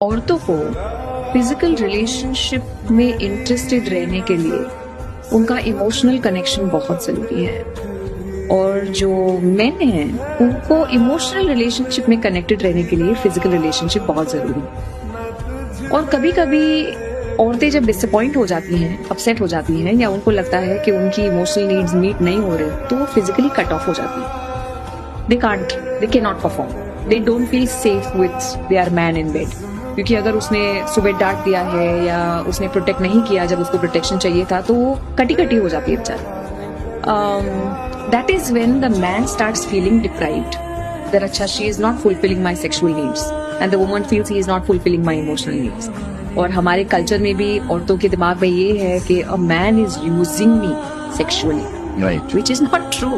औरतों को physical relationship में इंटरेस्टेड रहने के लिए उनका इमोशनल कनेक्शन बहुत जरूरी है, और जो मेन हैं उनको इमोशनल रिलेशनशिप में कनेक्टेड रहने के लिए फिजिकल रिलेशनशिप बहुत जरूरी है। और कभी कभी औरतें जब डिसअपॉइंट हो जाती हैं, अपसेट हो जाती हैं, या उनको लगता है कि उनकी इमोशनल नीड्स मीट नहीं हो रहे, तो वो फिजिकली कट ऑफ हो जाती है। They can not perform, they don't feel safe with their man in bed, क्योंकि अगर उसने सुबह डांट दिया है या उसने प्रोटेक्ट नहीं किया जब उसको प्रोटेक्शन चाहिए था, तो वो कटी कटी हो जाती है बेचारी। That is when the man starts feeling deprived, that अच्छा she is not fulfilling my sexual needs, and the woman feels he is not fulfilling my emotional needs. और हमारे कल्चर में भी औरतों के दिमाग में ये है कि a man is using me sexually, Right. which is not true.